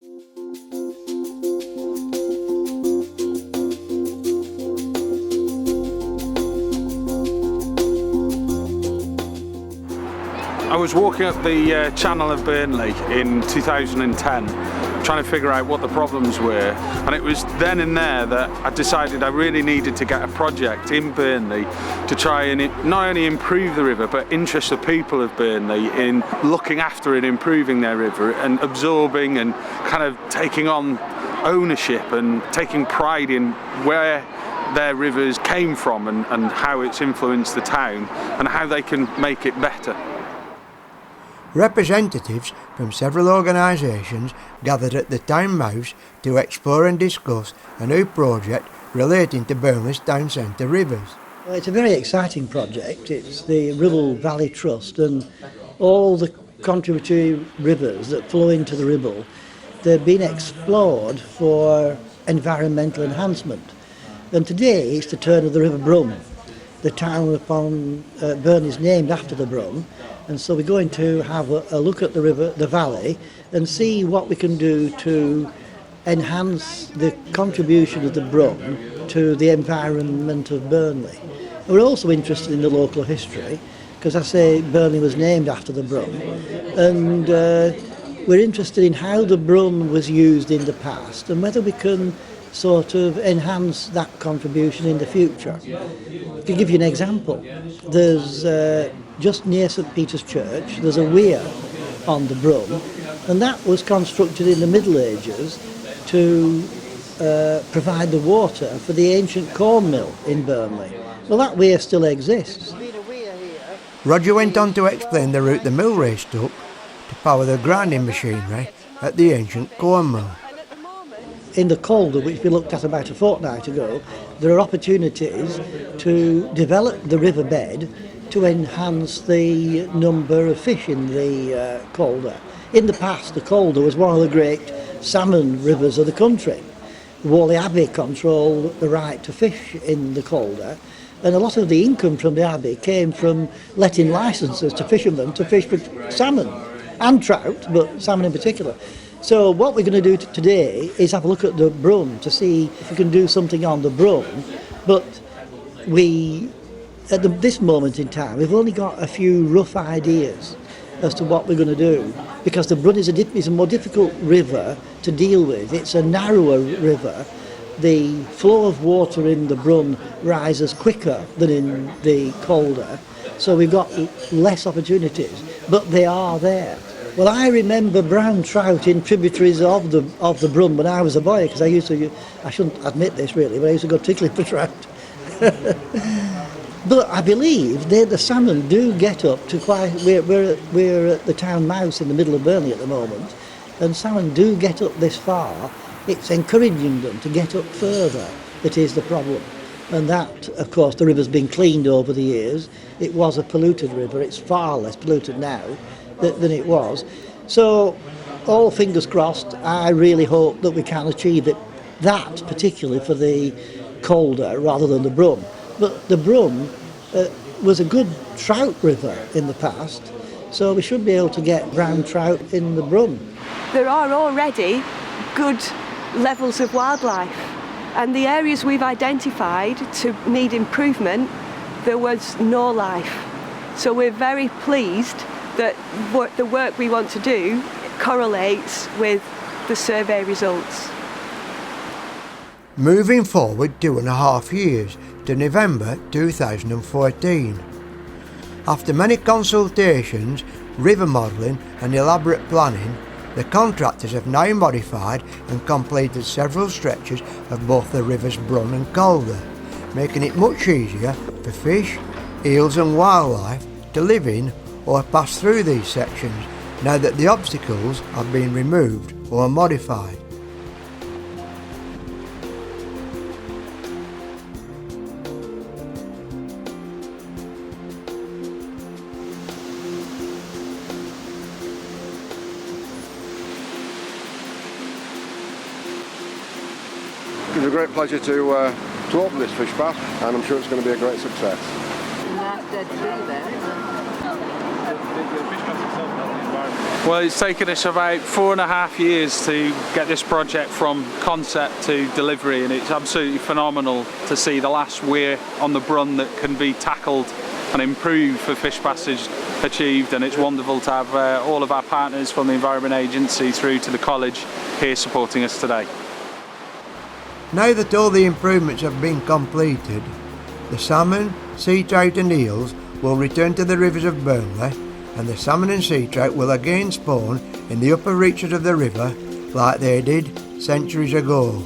I was walking up the channel of Burnley in 2010 trying to figure out what the problems were, and it was then and there that I decided I really needed to get a project in Burnley to try and not only improve the river but interest the people of Burnley in looking after and improving their river and absorbing and kind of taking on ownership and taking pride in where their rivers came from and how it's influenced the town and how they can make it better. Representatives from several organisations gathered at the town mouse to explore and discuss a new project relating to Burnley's town centre rivers. Well, it's a very exciting project. It's the Ribble Valley Trust, and all the contributory rivers that flow into the Ribble, they've been explored for environmental enhancement. And today it's the turn of the River Brum. The town upon Burnley is named after the Brum, and so we're going to have a look at the river, the valley, and see what we can do to enhance the contribution of the Brum to the environment of Burnley. And we're also interested in the local history, because I say Burnley was named after the Brum, and we're interested in how the Brum was used in the past and whether we can sort of enhance that contribution in the future. To give you an example, there's just near St Peter's Church, there's a weir on the Brum, and that was constructed in the Middle Ages to provide the water for the ancient corn mill in Burnley. Well, that weir still exists. Roger went on to explain the route the mill race took to power the grinding machinery at the ancient corn mill. In the Calder, which we looked at about a fortnight ago, there are opportunities to develop the riverbed to enhance the number of fish in the Calder. In the past, the Calder was one of the great salmon rivers of the country. Whalley Abbey controlled the right to fish in the Calder, and a lot of the income from the Abbey came from letting licences to fishermen to fish for salmon and trout, but salmon in particular. So what we're going to do today is have a look at the Brum to see if we can do something on the Brum, but at this moment in time, we've only got a few rough ideas as to what we're going to do, because the Brum is a more difficult river to deal with. It's a narrower river. The flow of water in the Brum rises quicker than in the Calder, so we've got less opportunities, but they are there. Well, I remember brown trout in tributaries of the Brum when I was a boy, because I shouldn't admit this really, but I used to go tickling for trout. But I believe the salmon do get up to we're at the town mouse in the middle of Burnley at the moment, and salmon do get up this far. It's encouraging them to get up further that is the problem. And that, of course, the river's been cleaned over the years. It was a polluted river. It's far less polluted now than it was. So, all fingers crossed, I really hope that we can achieve it, that particularly for the Calder rather than the Brum. But the Brum was a good trout river in the past, so we should be able to get brown trout in the Brum. There are already good levels of wildlife, and the areas we've identified to need improvement, there was no life. So we're very pleased that the work we want to do correlates with the survey results. Moving forward 2.5 years to November 2014. After many consultations, river modelling and elaborate planning, the contractors have now modified and completed several stretches of both the rivers Brum and Calder, making it much easier for fish, eels and wildlife to live in or pass through these sections now that the obstacles have been removed or modified. It's a great pleasure to open this fish path, and I'm sure it's going to be a great success. Nice dead tree there, isn't it? Well, it's taken us about 4.5 years to get this project from concept to delivery, and it's absolutely phenomenal to see the last weir on the Brun that can be tackled and improved for fish passage achieved, and it's wonderful to have all of our partners from the Environment Agency through to the college here supporting us today. Now that all the improvements have been completed, the salmon, sea trout and eels will return to the rivers of Burnley, and the salmon and sea trout will again spawn in the upper reaches of the river like they did centuries ago.